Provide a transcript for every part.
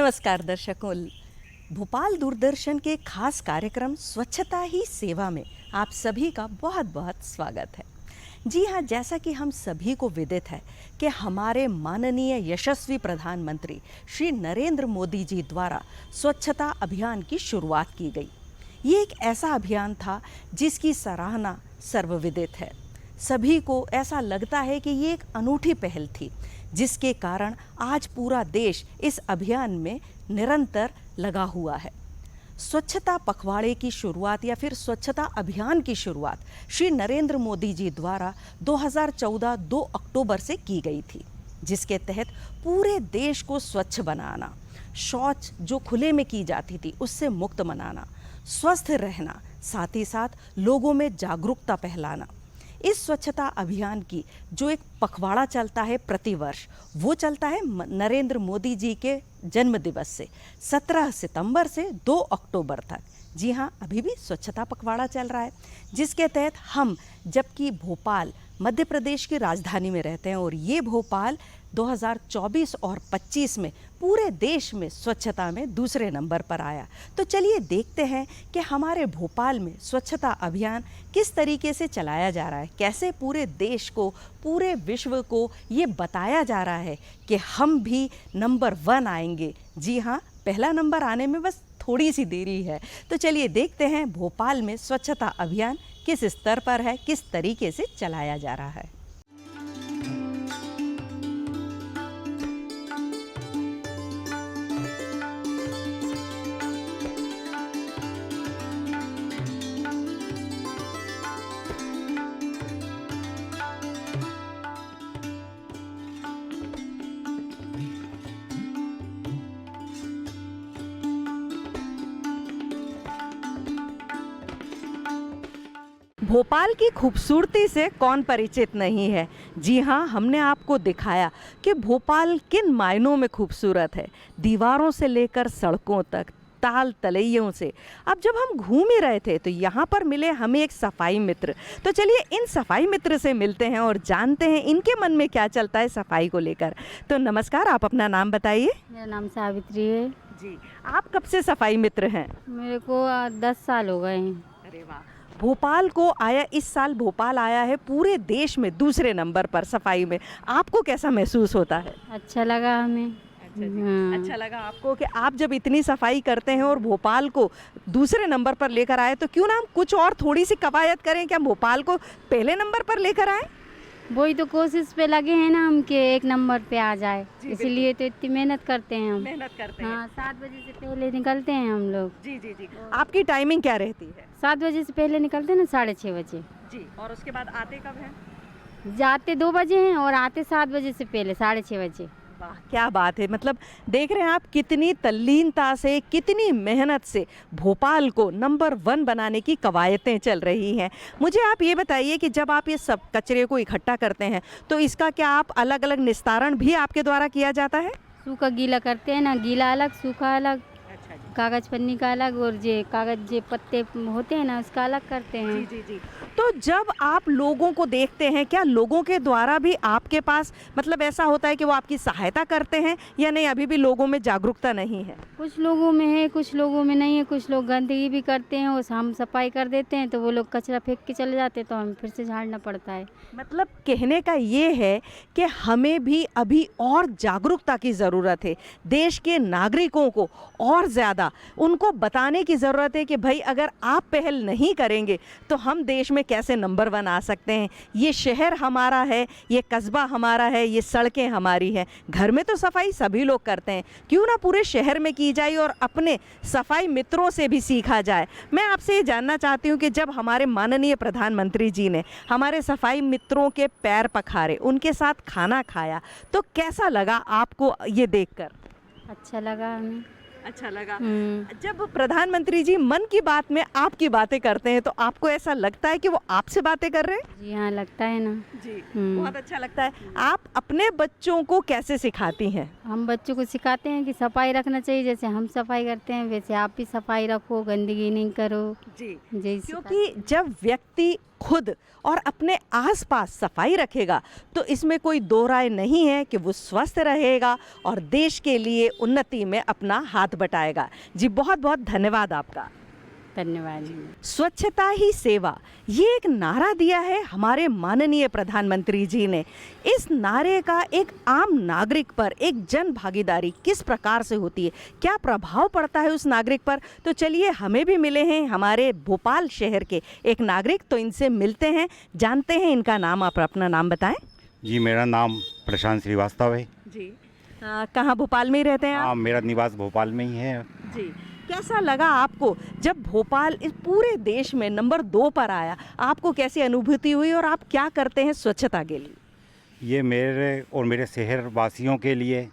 नमस्कार दर्शकों, भोपाल दूरदर्शन के खास कार्यक्रम स्वच्छता ही सेवा में आप सभी का बहुत बहुत स्वागत है। जी हाँ, जैसा कि हम सभी को विदित है कि हमारे माननीय यशस्वी प्रधानमंत्री श्री नरेंद्र मोदी जी द्वारा स्वच्छता अभियान की शुरुआत की गई। ये एक ऐसा अभियान था जिसकी सराहना सर्वविदित है। सभी को ऐसा लगता है कि ये एक अनूठी पहल थी, जिसके कारण आज पूरा देश इस अभियान में निरंतर लगा हुआ है। स्वच्छता पखवाड़े की शुरुआत या फिर स्वच्छता अभियान की शुरुआत श्री नरेंद्र मोदी जी द्वारा 2014 2 अक्टूबर से की गई थी, जिसके तहत पूरे देश को स्वच्छ बनाना, शौच जो खुले में की जाती थी उससे मुक्त बनाना, स्वस्थ रहना, साथ ही साथ लोगों में जागरूकता फैलाना। इस स्वच्छता अभियान की जो एक पखवाड़ा चलता है प्रतिवर्ष, वो चलता है नरेंद्र मोदी जी के जन्म दिवस से 17 सितंबर से 2 अक्टूबर तक। जी हाँ, अभी भी स्वच्छता पखवाड़ा चल रहा है, जिसके तहत हम, जबकि भोपाल मध्य प्रदेश की राजधानी में रहते हैं और ये भोपाल 2024 और 25 में पूरे देश में स्वच्छता में दूसरे नंबर पर आया। तो चलिए देखते हैं कि हमारे भोपाल में स्वच्छता अभियान किस तरीके से चलाया जा रहा है, कैसे पूरे देश को, पूरे विश्व को ये बताया जा रहा है कि हम भी नंबर 1 आएंगे। जी हाँ, पहला नंबर आने में बस थोड़ी सी देरी है। तो चलिए देखते हैं भोपाल में स्वच्छता अभियान किस स्तर पर है, किस तरीके से चलाया जा रहा है। भोपाल की खूबसूरती से कौन परिचित नहीं है। जी हाँ, हमने आपको दिखाया कि भोपाल किन मायनों में खूबसूरत है, दीवारों से लेकर सड़कों तक, ताल तलैयों से। अब जब हम घूम ही रहे थे तो यहाँ पर मिले हमें एक सफाई मित्र। तो चलिए इन सफाई मित्र से मिलते हैं और जानते हैं इनके मन में क्या चलता है सफाई को लेकर। तो नमस्कार, आप अपना नाम बताइए। मेरा नाम सावित्री है जी, आप कब से सफाई मित्र हैं? मेरे को 10 साल हो गए हैं। अरे वाह, भोपाल को आया, इस साल भोपाल आया है पूरे देश में दूसरे नंबर पर सफाई में। आपको कैसा महसूस होता है? अच्छा लगा हमें। हाँ। अच्छा लगा आपको कि आप जब इतनी सफाई करते हैं और भोपाल को दूसरे नंबर पर लेकर आए, तो क्यों ना हम कुछ और थोड़ी सी कवायद करें, क्या भोपाल को पहले नंबर पर लेकर आए? वही तो कोशिश पे लगे हैं ना हम कि 1 नंबर पे आ जाए, इसीलिए तो इतनी मेहनत करते हैं हम। मेहनत करते हैं। हाँ, 7 बजे से पहले निकलते हैं हम लोग। जी जी जी। आपकी टाइमिंग क्या रहती है? 7 बजे से पहले निकलते हैं ना, 6:30 बजे। जी, और उसके बाद आते कब हैं? जाते 2 बजे हैं और आते 7 बजे से पहले 6:30 बजे। वाह, क्या बात है। मतलब देख रहे हैं आप कितनी तल्लीनता से, कितनी मेहनत से भोपाल को नंबर 1 बनाने की कवायतें चल रही हैं। मुझे आप ये बताइए कि जब आप ये सब कचरे को इकट्ठा करते हैं तो इसका क्या आप अलग अलग निस्तारण भी आपके द्वारा किया जाता है? सूखा गीला करते हैं ना, गीला अलग सूखा अलग, अच्छा जी। कागज पन्नी का अलग और जे कागज जे पत्ते होते हैं ना उसका अलग करते हैं। जी जी जी। तो जब आप लोगों को देखते हैं, क्या लोगों के द्वारा भी आपके पास मतलब ऐसा होता है कि वो आपकी सहायता करते हैं या नहीं, अभी भी लोगों में जागरूकता नहीं है? कुछ लोगों में है, कुछ लोगों में नहीं है। कुछ लोग गंदगी भी करते हैं और हम सफाई कर देते हैं तो वो लोग कचरा फेंक के चले जाते हैं, तो हमें फिर से झाड़ना पड़ता है। मतलब कहने का ये है कि हमें भी अभी और जागरूकता की ज़रूरत है। देश के नागरिकों को और ज़्यादा उनको बताने की ज़रूरत है कि भाई अगर आप पहल नहीं करेंगे तो हम देश में कैसे नंबर 1 आ सकते हैं। ये शहर हमारा है, ये कस्बा हमारा है, ये सड़कें हमारी हैं। घर में तो सफाई सभी लोग करते हैं, क्यों ना पूरे शहर में की जाए और अपने सफाई मित्रों से भी सीखा जाए। मैं आपसे ये जानना चाहती हूँ कि जब हमारे माननीय प्रधानमंत्री जी ने हमारे सफाई मित्रों के पैर पखारे, उनके साथ खाना खाया, तो कैसा लगा आपको ये देखकर? अच्छा लगा हमें। अच्छा लगा। हम्म। जब प्रधानमंत्री जी मन की बात में आपकी बातें करते हैं तो आपको ऐसा लगता है कि वो आपसे बातें कर रहे हैं? जी हाँ, लगता है ना। जी, हम्म। बहुत अच्छा लगता है। आप अपने बच्चों को कैसे सिखाती हैं? हम बच्चों को सिखाते हैं कि सफाई रखना चाहिए, जैसे हम सफाई करते हैं वैसे आप भी सफाई रखो, गंदगी नहीं करो। जी, यही क्योंकि सिखाते हैं। जब व्यक्ति खुद और अपने आसपास सफाई रखेगा तो इसमें कोई दो राय नहीं है कि वो स्वस्थ रहेगा और देश के लिए उन्नति में अपना हाथ बटाएगा। जी, बहुत बहुत धन्यवाद आपका। धन्यवाद जी। स्वच्छता ही सेवा, ये एक नारा दिया है हमारे माननीय प्रधानमंत्री जी ने। इस नारे का एक आम नागरिक पर एक जन भागीदारी किस प्रकार से होती है, क्या प्रभाव पड़ता है उस नागरिक पर, तो चलिए हमें भी मिले हैं हमारे भोपाल शहर के एक नागरिक, तो इनसे मिलते हैं, जानते हैं इनका नाम। आप अपना नाम बताएं। जी, मेरा नाम प्रशांत श्रीवास्तव है। जी, कहाँ भोपाल में ही रहते हैं आप? हाँ, मेरा निवास भोपाल में ही है। जी, कैसा लगा आपको जब भोपाल इस पूरे देश में नंबर 2 पर आया? आपको कैसी अनुभूति हुई और आप क्या करते हैं स्वच्छता के लिए? ये मेरे और मेरे शहर वासियों के लिए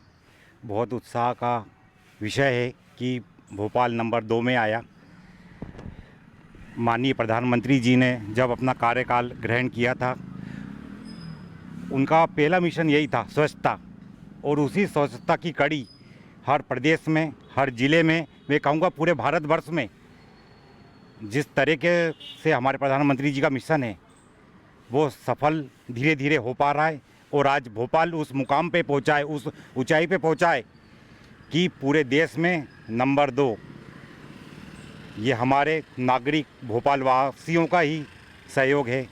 बहुत उत्साह का विषय है कि भोपाल नंबर 2 में आया। माननीय प्रधानमंत्री जी ने जब अपना कार्यकाल ग्रहण किया था, उनका पहला मिशन यही था, स्वच्छता। और उसी स्वच्छता की कड़ी हर प्रदेश में, हर ज़िले में, मैं कहूँगा पूरे भारतवर्ष में जिस तरीके से हमारे प्रधानमंत्री जी का मिशन है वो सफल धीरे धीरे हो पा रहा है। और आज भोपाल उस मुकाम पे पहुँचा है, उस ऊंचाई पे पहुँचा है कि पूरे देश में नंबर 2। ये हमारे नागरिक भोपाल वासियों का ही सहयोग है।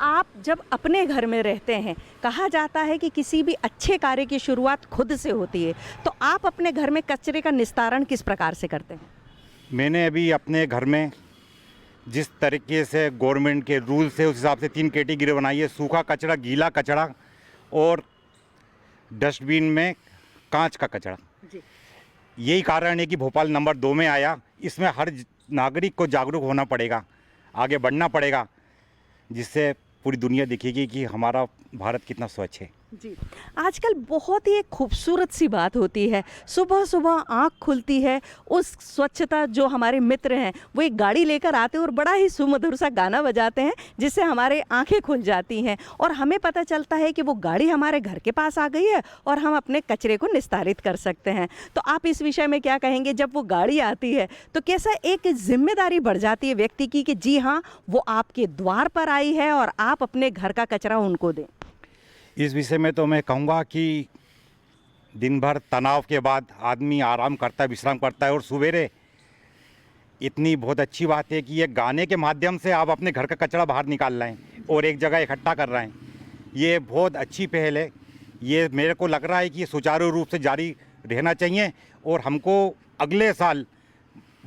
आप जब अपने घर में रहते हैं, कहा जाता है कि किसी भी अच्छे कार्य की शुरुआत खुद से होती है, तो आप अपने घर में कचरे का निस्तारण किस प्रकार से करते हैं? मैंने अभी अपने घर में जिस तरीके से गवर्नमेंट के रूल से उस हिसाब से 3 कैटेगरी बनाई है, सूखा कचरा, गीला कचरा और डस्टबिन में कांच का कचरा। जी, यही कारण है कि भोपाल नंबर 2 में आया। इसमें हर नागरिक को जागरूक होना पड़ेगा, आगे बढ़ना पड़ेगा, जिससे पूरी दुनिया दिखेगी कि हमारा भारत कितना स्वच्छ है। जी, आजकल बहुत ही एक खूबसूरत सी बात होती है, सुबह सुबह आँख खुलती है, उस स्वच्छता जो हमारे मित्र हैं वो एक गाड़ी लेकर आते हैं और बड़ा ही सुमधुर सा गाना बजाते हैं जिससे हमारे आंखें खुल जाती हैं और हमें पता चलता है कि वो गाड़ी हमारे घर के पास आ गई है और हम अपने कचरे को निस्तारित कर सकते हैं। तो आप इस विषय में क्या कहेंगे? जब वो गाड़ी आती है तो कैसा एक जिम्मेदारी बढ़ जाती है व्यक्ति की कि जी हाँ, वो आपके द्वार पर आई है और आप अपने घर का कचरा उनको दें? इस विषय में तो मैं कहूँगा कि दिन भर तनाव के बाद आदमी आराम करता है, विश्राम करता है और सवेरे इतनी बहुत अच्छी बात है कि ये गाने के माध्यम से आप अपने घर का कचरा बाहर निकाल रहे हैं और एक जगह इकट्ठा कर रहे हैं। ये बहुत अच्छी पहल है। ये मेरे को लग रहा है कि ये सुचारू रूप से जारी रहना चाहिए और हमको अगले साल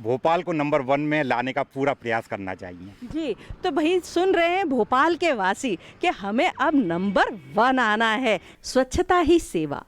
भोपाल को नंबर 1 में लाने का पूरा प्रयास करना चाहिए। जी, तो भाई सुन रहे हैं भोपाल के वासी कि हमें अब नंबर 1 आना है, स्वच्छता ही सेवा।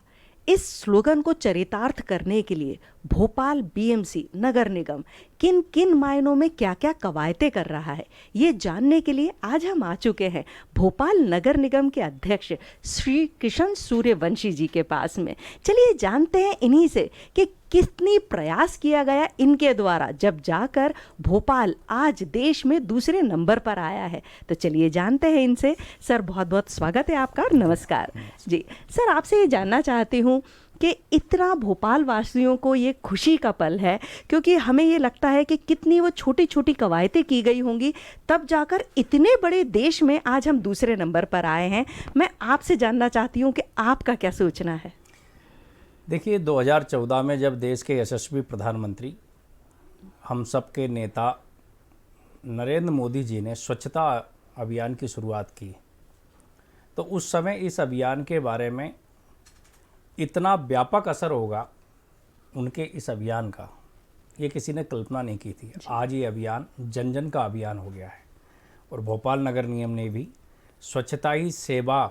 इस स्लोगन को चरितार्थ करने के लिए भोपाल बीएमसी नगर निगम किन किन मायनों में क्या क्या कवायतें कर रहा है, ये जानने के लिए आज हम आ चुके हैं भोपाल नगर निगम के अध्यक्ष श्री किशन सूर्यवंशी जी के पास में। चलिए जानते हैं इन्हीं से कि कितनी प्रयास किया गया इनके द्वारा जब जाकर भोपाल आज देश में दूसरे नंबर पर आया है। तो चलिए जानते हैं इनसे। सर, बहुत बहुत स्वागत है आपका, नमस्कार जी। सर, आपसे ये जानना चाहती हूँ कि इतना भोपाल वासियों को ये खुशी का पल है, क्योंकि हमें ये लगता है कि कितनी वो छोटी छोटी कवायतें की गई होंगी तब जाकर इतने बड़े देश में आज हम दूसरे नंबर पर आए हैं। मैं आपसे जानना चाहती हूँ कि आपका क्या सोचना है? देखिए, 2014 में जब देश के यशस्वी प्रधानमंत्री, हम सब के नेता नरेंद्र मोदी जी ने स्वच्छता अभियान की शुरुआत की, तो उस समय इस अभियान के बारे में इतना व्यापक असर होगा उनके इस अभियान का, ये किसी ने कल्पना नहीं की थी। आज ये अभियान जन जन का अभियान हो गया है और भोपाल नगर निगम ने भी स्वच्छता ही सेवा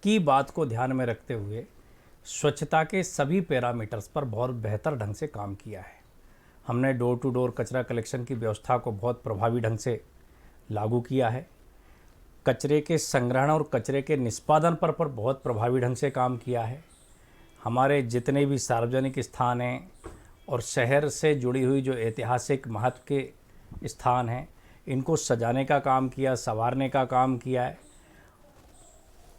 की बात को ध्यान में रखते हुए स्वच्छता के सभी पैरामीटर्स पर बहुत बेहतर ढंग से काम किया है। हमने डोर टू डोर कचरा कलेक्शन की व्यवस्था को बहुत प्रभावी ढंग से लागू किया है। कचरे के संग्रहण और कचरे के निष्पादन पर बहुत प्रभावी ढंग से काम किया है। हमारे जितने भी सार्वजनिक स्थान हैं और शहर से जुड़ी हुई जो ऐतिहासिक महत्व के स्थान हैं, इनको सजाने का काम किया, संवारने का काम किया है।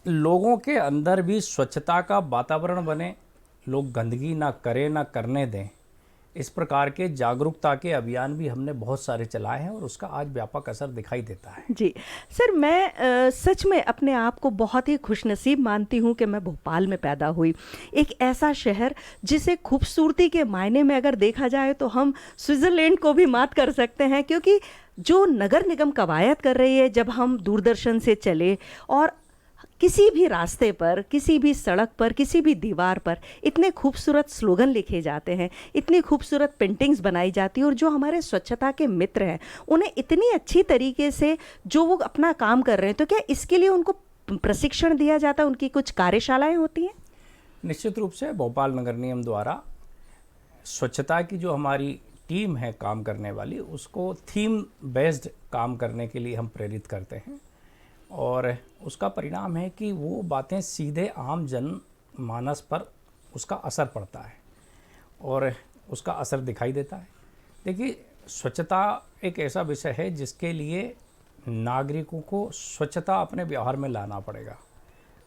लोगों के अंदर भी स्वच्छता का वातावरण बने, लोग गंदगी ना करें, ना करने दें, इस प्रकार के जागरूकता के अभियान भी हमने बहुत सारे चलाए हैं और उसका आज व्यापक असर दिखाई देता है। जी सर, मैं सच में अपने आप को बहुत ही खुशनसीब मानती हूँ कि मैं भोपाल में पैदा हुई। एक ऐसा शहर जिसे खूबसूरती के मायने में अगर देखा जाए तो हम स्विट्ज़रलैंड को भी मात कर सकते हैं, क्योंकि जो नगर निगम कवायद कर रही है, जब हम दूरदर्शन से चले और किसी भी रास्ते पर, किसी भी सड़क पर, किसी भी दीवार पर इतने खूबसूरत स्लोगन लिखे जाते हैं, इतनी खूबसूरत पेंटिंग्स बनाई जाती है, और जो हमारे स्वच्छता के मित्र हैं उन्हें इतनी अच्छी तरीके से जो वो अपना काम कर रहे हैं, तो क्या इसके लिए उनको प्रशिक्षण दिया जाता है? उनकी कुछ कार्यशालाएं होती हैं? निश्चित रूप से भोपाल नगर निगम द्वारा स्वच्छता की जो हमारी टीम है काम करने वाली, उसको थीम बेस्ड काम करने के लिए हम प्रेरित करते हैं, और उसका परिणाम है कि वो बातें सीधे आम जन मानस पर उसका असर पड़ता है और उसका असर दिखाई देता है। देखिए, स्वच्छता एक ऐसा विषय है जिसके लिए नागरिकों को स्वच्छता अपने व्यवहार में लाना पड़ेगा।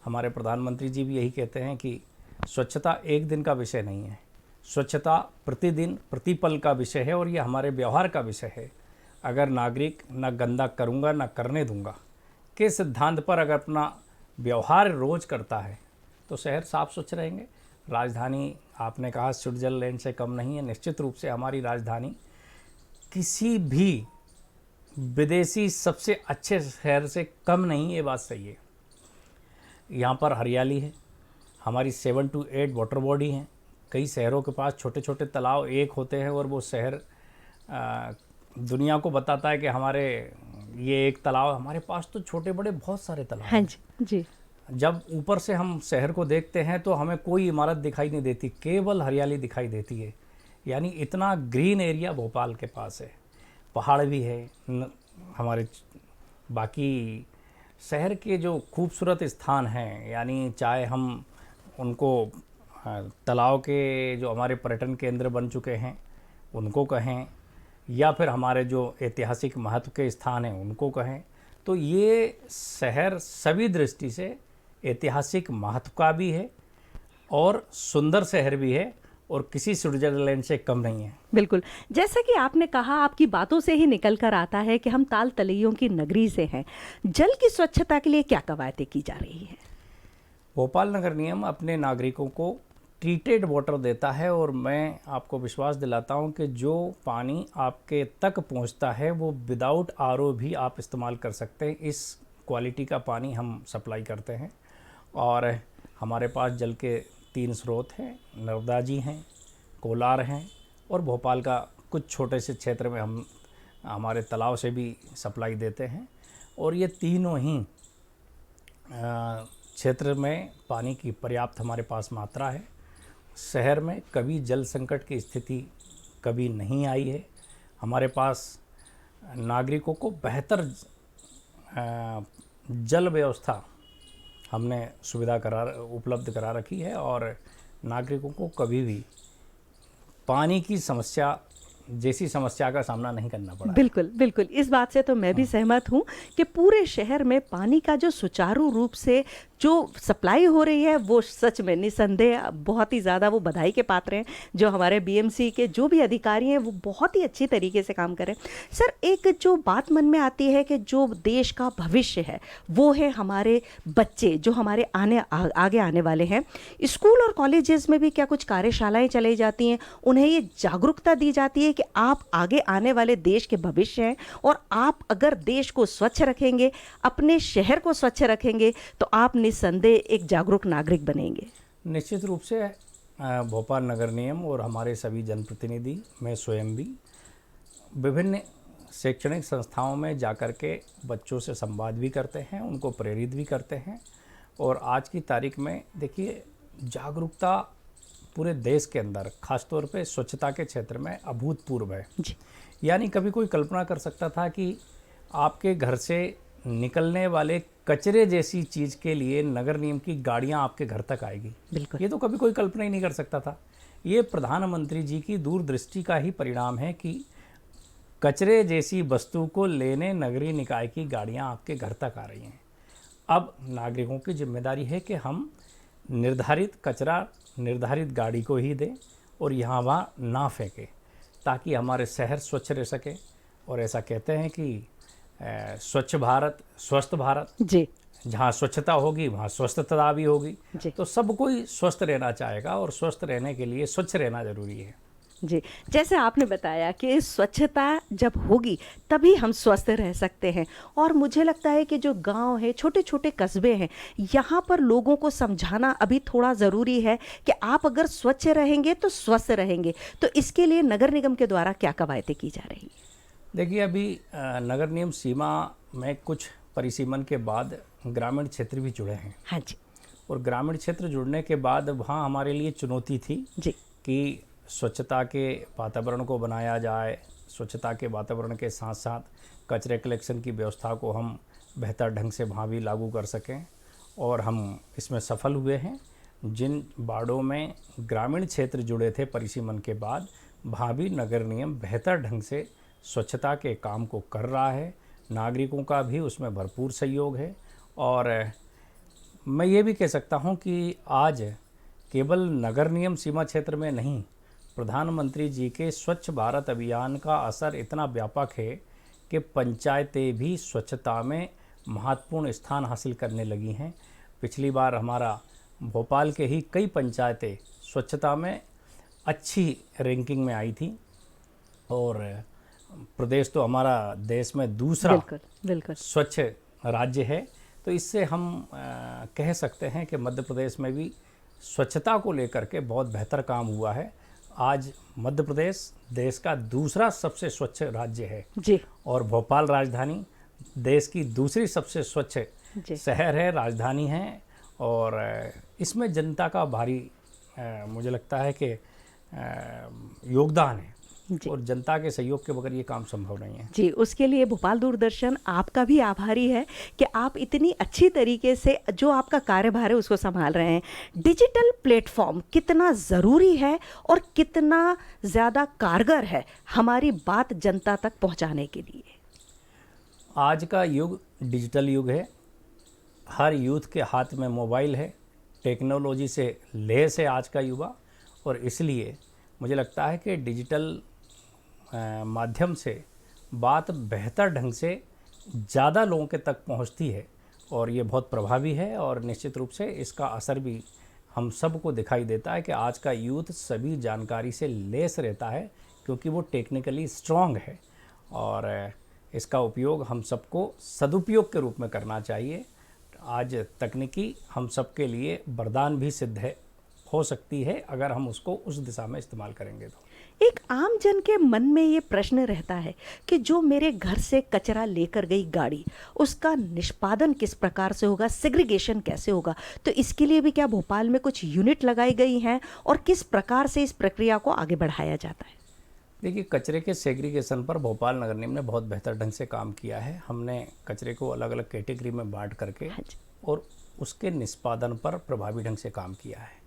हमारे प्रधानमंत्री जी भी यही कहते हैं कि स्वच्छता एक दिन का विषय नहीं है, स्वच्छता प्रतिदिन प्रतिपल का विषय है, और ये हमारे व्यवहार का विषय है। अगर नागरिक ना गंदा करूँगा ना करने दूंगा के सिद्धांत पर अगर अपना व्यवहार रोज करता है तो शहर साफ स्वच्छ रहेंगे। राजधानी आपने कहा स्विट्ज़रलैंड से कम नहीं है। निश्चित रूप से हमारी राजधानी किसी भी विदेशी सबसे अच्छे शहर से कम नहीं, ये बात सही है। यहाँ पर हरियाली है, हमारी 7 to 8 वाटर बॉडी हैं। कई शहरों के पास छोटे छोटे तालाब एक होते हैं, और वो शहर दुनिया को बताता है कि हमारे ये एक तालाब, हमारे पास तो छोटे बड़े बहुत सारे तालाब हाँ हैं। जी जी। जब ऊपर से हम शहर को देखते हैं तो हमें कोई इमारत दिखाई नहीं देती, केवल हरियाली दिखाई देती है। यानी इतना ग्रीन एरिया भोपाल के पास है, पहाड़ भी है। हमारे बाकी शहर के जो खूबसूरत स्थान हैं, यानी चाहे हम उनको तालाब के जो हमारे पर्यटन केंद्र बन चुके हैं उनको कहें, या फिर हमारे जो ऐतिहासिक महत्व के स्थान हैं उनको कहें, तो ये शहर सभी दृष्टि से ऐतिहासिक महत्व का भी है और सुंदर शहर भी है, और किसी स्विट्ज़रलैंड से कम नहीं है। बिल्कुल, जैसा कि आपने कहा, आपकी बातों से ही निकल कर आता है कि हम ताल तलैयों की नगरी से हैं। जल की स्वच्छता के लिए क्या कवायदें की जा रही हैं? भोपाल नगर निगम अपने नागरिकों को ट्रीटेड वाटर देता है, और मैं आपको विश्वास दिलाता हूं कि जो पानी आपके तक पहुंचता है वो विदाउट आरओ भी आप इस्तेमाल कर सकते हैं। इस क्वालिटी का पानी हम सप्लाई करते हैं, और हमारे पास जल के 3 स्रोत हैं, नर्मदा जी हैं, कोलार हैं, और भोपाल का कुछ छोटे से क्षेत्र में हम हमारे तालाब से भी सप्लाई देते हैं। और ये तीनों ही क्षेत्र में पानी की पर्याप्त हमारे पास मात्रा है। शहर में कभी जल संकट की स्थिति कभी नहीं आई है। हमारे पास नागरिकों को बेहतर जल व्यवस्था हमने सुविधा उपलब्ध करा रखी है, और नागरिकों को कभी भी पानी की समस्या जैसी समस्या का सामना नहीं करना पड़ा। बिल्कुल बिल्कुल, इस बात से तो मैं भी सहमत हूँ कि पूरे शहर में पानी का जो सुचारू रूप से जो सप्लाई हो रही है वो सच में निसंदेह बहुत ही ज़्यादा वो बधाई के पात्र हैं। जो हमारे बीएमसी के जो भी अधिकारी हैं वो बहुत ही अच्छी तरीके से काम करें। सर, एक जो बात मन में आती है कि जो देश का भविष्य है वो है हमारे बच्चे, जो हमारे आगे आने वाले हैं। स्कूल और कॉलेजेस में भी क्या कुछ कार्यशालाएँ चलाई जाती हैं? उन्हें ये जागरूकता दी जाती है कि आप आगे आने वाले देश के भविष्य हैं, और आप अगर देश को स्वच्छ रखेंगे, अपने शहर को स्वच्छ रखेंगे, तो आप निस्संदेह एक जागरूक नागरिक बनेंगे। निश्चित रूप से भोपाल नगर निगम और हमारे सभी जनप्रतिनिधि, मैं स्वयं भी विभिन्न शैक्षणिक संस्थाओं में जाकर के बच्चों से संवाद भी करते हैं, उनको प्रेरित भी करते हैं। और आज की तारीख में देखिए, जागरूकता पूरे देश के अंदर खासतौर पे स्वच्छता के क्षेत्र में अभूतपूर्व है। यानी कभी कोई कल्पना कर सकता था कि आपके घर से निकलने वाले कचरे जैसी चीज़ के लिए नगर निगम की गाड़ियां आपके घर तक आएगी। बिल्कुल। ये तो कभी कोई कल्पना ही नहीं कर सकता था। ये प्रधानमंत्री जी की दूरदृष्टि का ही परिणाम है कि कचरे जैसी वस्तु को लेने नगरीय निकाय की गाड़ियां आपके घर तक आ रही हैं। अब नागरिकों की जिम्मेदारी है कि हम निर्धारित कचरा निर्धारित गाड़ी को ही दें और यहाँ वहाँ ना फेंकें, ताकि हमारे शहर स्वच्छ रह सके। और ऐसा कहते हैं कि स्वच्छ भारत स्वस्थ भारत, जी जहाँ स्वच्छता होगी वहाँ स्वस्थता भी होगी। जी। तो सब कोई स्वस्थ रहना चाहेगा और स्वस्थ रहने के लिए स्वच्छ रहना जरूरी है। जी, जैसे आपने बताया कि स्वच्छता जब होगी तभी हम स्वस्थ रह सकते हैं। और मुझे लगता है कि जो गांव है, छोटे छोटे कस्बे हैं, यहाँ पर लोगों को समझाना अभी थोड़ा ज़रूरी है कि आप अगर स्वच्छ रहेंगे तो स्वस्थ रहेंगे। तो इसके लिए नगर निगम के द्वारा क्या कवायदें की जा रही हैं? देखिए, अभी नगर निगम सीमा में कुछ परिसीमन के बाद ग्रामीण क्षेत्र भी जुड़े हैं। हाँ जी और ग्रामीण क्षेत्र जुड़ने के बाद वहाँ हमारे लिए चुनौती थी जी कि स्वच्छता के वातावरण को बनाया जाए, स्वच्छता के वातावरण के साथ साथ कचरे कलेक्शन की व्यवस्था को हम बेहतर ढंग से वहाँ भी लागू कर सकें, और हम इसमें सफल हुए हैं। जिन वार्डों में ग्रामीण क्षेत्र जुड़े थे परिसीमन के बाद, वहाँ भी नगर निगम बेहतर ढंग से स्वच्छता के काम को कर रहा है। नागरिकों का भी उसमें भरपूर सहयोग है। और मैं ये भी कह सकता हूँ कि आज केवल नगर निगम सीमा क्षेत्र में नहीं, प्रधानमंत्री जी के स्वच्छ भारत अभियान का असर इतना व्यापक है कि पंचायतें भी स्वच्छता में महत्वपूर्ण स्थान हासिल करने लगी हैं। पिछली बार हमारा भोपाल के ही कई पंचायतें स्वच्छता में अच्छी रैंकिंग में आई थी, और प्रदेश तो हमारा देश में दूसरा बिल्कुल बिल्कुल स्वच्छ राज्य है। तो इससे हम कह सकते हैं कि मध्य प्रदेश में भी स्वच्छता को लेकर के बहुत बेहतर काम हुआ है। आज मध्य प्रदेश देश का दूसरा सबसे स्वच्छ राज्य है जी और भोपाल राजधानी देश की दूसरी सबसे स्वच्छ जी शहर है, राजधानी है। और इसमें जनता का भारी मुझे लगता है कि योगदान है, जी और जनता के सहयोग के बगैर ये काम संभव नहीं है। जी, उसके लिए भोपाल दूरदर्शन आपका भी आभारी है कि आप इतनी अच्छी तरीके से जो आपका कार्यभार है उसको संभाल रहे हैं। डिजिटल प्लेटफॉर्म कितना ज़रूरी है और कितना ज़्यादा कारगर है हमारी बात जनता तक पहुंचाने के लिए? आज का युग डिजिटल युग है। हर यूथ के हाथ में मोबाइल है, टेक्नोलॉजी से लैस है आज का युवा, और इसलिए मुझे लगता है कि डिजिटल माध्यम से बात बेहतर ढंग से ज़्यादा लोगों के तक पहुंचती है, और ये बहुत प्रभावी है। और निश्चित रूप से इसका असर भी हम सबको दिखाई देता है कि आज का यूथ सभी जानकारी से लैस रहता है, क्योंकि वो टेक्निकली स्ट्रांग है, और इसका उपयोग हम सबको सदुपयोग के रूप में करना चाहिए। आज तकनीकी हम सबके लिए वरदान भी सिद्ध हो सकती है अगर हम उसको उस दिशा में इस्तेमाल करेंगे तो। एक आम जन के मन में ये प्रश्न रहता है कि जो मेरे घर से कचरा लेकर गई गाड़ी, उसका निष्पादन किस प्रकार से होगा, सेग्रीगेशन कैसे होगा? तो इसके लिए भी क्या भोपाल में कुछ यूनिट लगाई गई हैं और किस प्रकार से इस प्रक्रिया को आगे बढ़ाया जाता है? देखिए, कचरे के सेग्रीगेशन पर भोपाल नगर निगम ने बहुत बेहतर ढंग से काम किया है। हमने कचरे को अलग अलग कैटेगरी में बांट करके और उसके निष्पादन पर प्रभावी ढंग से काम किया है।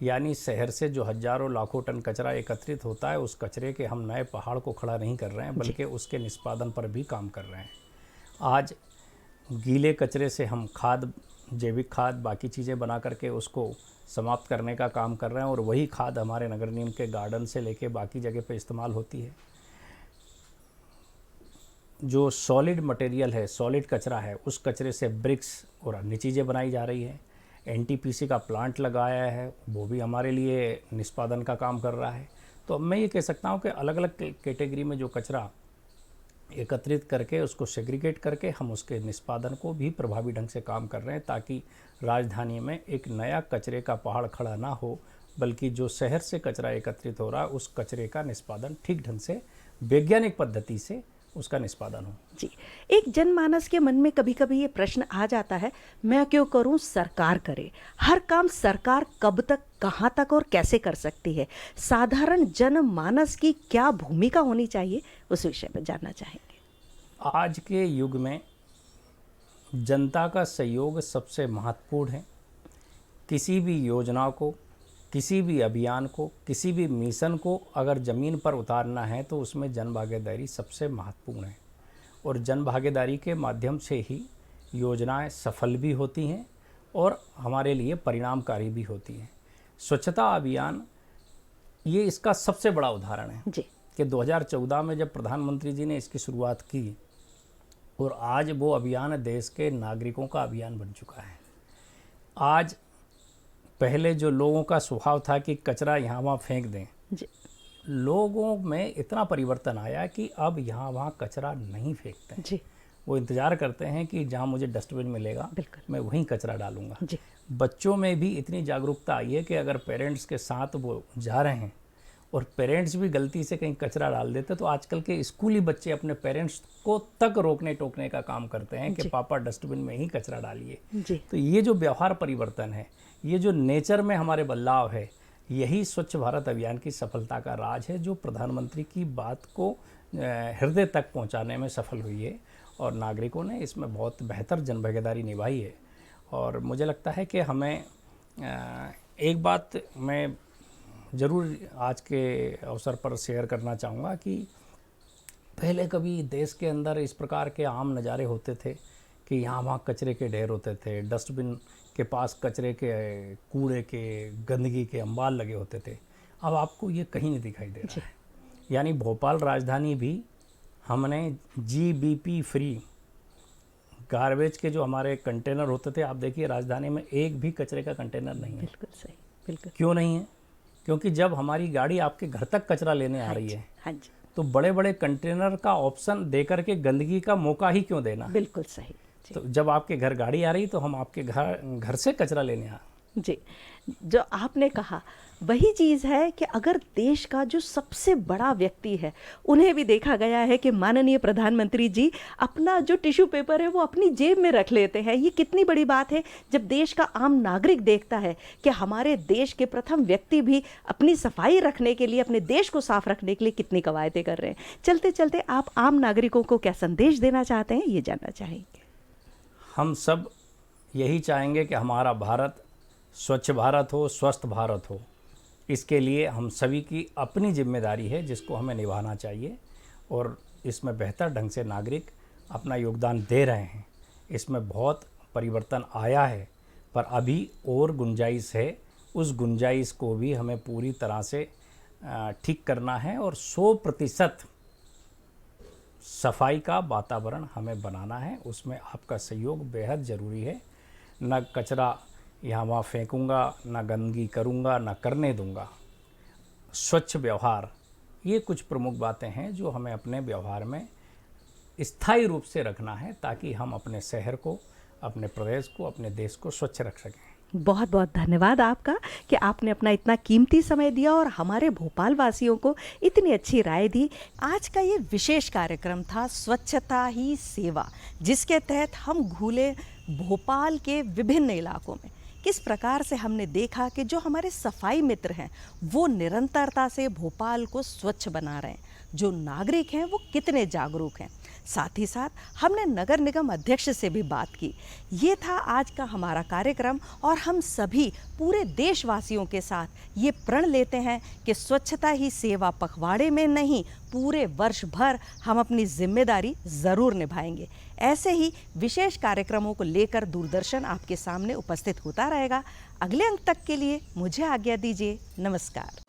यानी शहर से जो हजारों लाखों टन कचरा एकत्रित होता है, उस कचरे के हम नए पहाड़ को खड़ा नहीं कर रहे हैं, बल्कि उसके निष्पादन पर भी काम कर रहे हैं। आज गीले कचरे से हम खाद, जैविक खाद, बाकी चीज़ें बना करके उसको समाप्त करने का काम कर रहे हैं, और वही खाद हमारे नगर निगम के गार्डन से लेके बाकी जगह पे इस्तेमाल होती है। जो सॉलिड मटेरियल है, सॉलिड कचरा है, उस कचरे से ब्रिक्स और अन्य चीज़ें बनाई जा रही है। एनटीपीसी का प्लांट लगाया है, वो भी हमारे लिए निष्पादन का काम कर रहा है। तो मैं ये कह सकता हूँ कि अलग अलग कैटेगरी में जो कचरा एकत्रित करके उसको सेग्रीगेट करके हम उसके निष्पादन को भी प्रभावी ढंग से काम कर रहे हैं, ताकि राजधानी में एक नया कचरे का पहाड़ खड़ा ना हो, बल्कि जो शहर से कचरा एकत्रित हो रहा है उस कचरे का निष्पादन ठीक ढंग से वैज्ञानिक पद्धति से उसका निष्पादन हो। जी, एक जनमानस के मन में कभी कभी ये प्रश्न आ जाता है, मैं क्यों करूं, सरकार करे। हर काम सरकार कब तक, कहां तक और कैसे कर सकती है? साधारण जनमानस की क्या भूमिका होनी चाहिए, उस विषय पर जानना चाहेंगे। आज के युग में जनता का सहयोग सबसे महत्वपूर्ण है। किसी भी योजना को, किसी भी अभियान को, किसी भी मिशन को अगर ज़मीन पर उतारना है तो उसमें जन भागीदारी सबसे महत्वपूर्ण है, और जन भागीदारी के माध्यम से ही योजनाएं सफल भी होती हैं और हमारे लिए परिणामकारी भी होती हैं। स्वच्छता अभियान ये इसका सबसे बड़ा उदाहरण है जी। कि 2014 में जब प्रधानमंत्री जी ने इसकी शुरुआत की और आज वो अभियान देश के नागरिकों का अभियान बन चुका है। आज पहले जो लोगों का स्वभाव था कि कचरा यहाँ वहाँ फेंक दें, जी। लोगों में इतना परिवर्तन आया कि अब यहाँ वहाँ कचरा नहीं फेंकते हैं। जी। वो इंतज़ार करते हैं कि जहाँ मुझे डस्टबिन मिलेगा बिल्कुल। मैं वहीं कचरा डालूंगा। जी। बच्चों में भी इतनी जागरूकता आई है कि अगर पेरेंट्स के साथ वो जा रहे हैं और पेरेंट्स भी गलती से कहीं कचरा डाल देते तो आजकल के स्कूली बच्चे अपने पेरेंट्स को तक रोकने टोकने का काम करते हैं कि पापा डस्टबिन में ही कचरा डालिए। जी। तो ये जो व्यवहार परिवर्तन है, ये जो नेचर में हमारे बदलाव है, यही स्वच्छ भारत अभियान की सफलता का राज है, जो प्रधानमंत्री की बात को हृदय तक पहुंचाने में सफल हुई है और नागरिकों ने इसमें बहुत बेहतर जनभागीदारी निभाई है। और मुझे लगता है कि हमें एक बात मैं ज़रूर आज के अवसर पर शेयर करना चाहूँगा कि पहले कभी देश के अंदर इस प्रकार के आम नज़ारे होते थे कि यहाँ वहाँ कचरे के ढेर होते थे, डस्टबिन के पास कचरे के, कूड़े के, गंदगी के अंबार लगे होते थे। अब आपको ये कहीं नहीं दिखाई दे रहा है। यानी भोपाल राजधानी भी हमने GBP फ्री गार्बेज के जो हमारे कंटेनर होते थे, आप देखिए राजधानी में एक भी कचरे का कंटेनर नहीं है। बिल्कुल सही। बिल्कुल। क्यों नहीं है? क्योंकि जब हमारी गाड़ी आपके घर तक कचरा लेने आ रही है, हाँ जी। तो बड़े बड़े कंटेनर का ऑप्शन दे करके गंदगी का मौका ही क्यों देना? बिल्कुल सही। जी। तो जब आपके घर गाड़ी आ रही तो हम आपके घर से कचरा लेने आ। जी, जो आपने कहा वही चीज़ है कि अगर देश का जो सबसे बड़ा व्यक्ति है, उन्हें भी देखा गया है कि माननीय प्रधानमंत्री जी अपना जो टिश्यू पेपर है वो अपनी जेब में रख लेते हैं। ये कितनी बड़ी बात है जब देश का आम नागरिक देखता है कि हमारे देश के प्रथम व्यक्ति भी अपनी सफाई रखने के लिए, अपने देश को साफ रखने के लिए कितनी कवायदें कर रहे हैं। चलते चलते आप आम नागरिकों को क्या संदेश देना चाहते हैं, ये जानना चाहेंगे। हम सब यही चाहेंगे कि हमारा भारत स्वच्छ भारत हो, स्वस्थ भारत हो। इसके लिए हम सभी की अपनी जिम्मेदारी है जिसको हमें निभाना चाहिए, और इसमें बेहतर ढंग से नागरिक अपना योगदान दे रहे हैं। इसमें बहुत परिवर्तन आया है, पर अभी और गुंजाइश है। उस गुंजाइश को भी हमें पूरी तरह से ठीक करना है और 100% सफाई का वातावरण हमें बनाना है। उसमें आपका सहयोग बेहद ज़रूरी है। न कचरा यहाँ वहाँ फेंकूँगा, ना गंदगी करूँगा, ना करने दूँगा। स्वच्छ व्यवहार, ये कुछ प्रमुख बातें हैं जो हमें अपने व्यवहार में स्थायी रूप से रखना है, ताकि हम अपने शहर को, अपने प्रदेश को, अपने देश को स्वच्छ रख सकें। बहुत बहुत धन्यवाद आपका कि आपने अपना इतना कीमती समय दिया और हमारे भोपाल वासियों को इतनी अच्छी राय दी। आज का ये विशेष कार्यक्रम था स्वच्छता ही सेवा, जिसके तहत हम घूले भोपाल के विभिन्न इलाकों में। किस प्रकार से हमने देखा कि जो हमारे सफाई मित्र हैं वो निरंतरता से भोपाल को स्वच्छ बना रहे हैं, जो नागरिक हैं वो कितने जागरूक हैं। साथ ही साथ हमने नगर निगम अध्यक्ष से भी बात की। ये था आज का हमारा कार्यक्रम, और हम सभी पूरे देशवासियों के साथ ये प्रण लेते हैं कि स्वच्छता ही सेवा पखवाड़े में नहीं, पूरे वर्ष भर हम अपनी जिम्मेदारी ज़रूर निभाएंगे। ऐसे ही विशेष कार्यक्रमों को लेकर दूरदर्शन आपके सामने उपस्थित होता रहेगा। अगले अंक तक के लिए मुझे आज्ञा दीजिए। नमस्कार।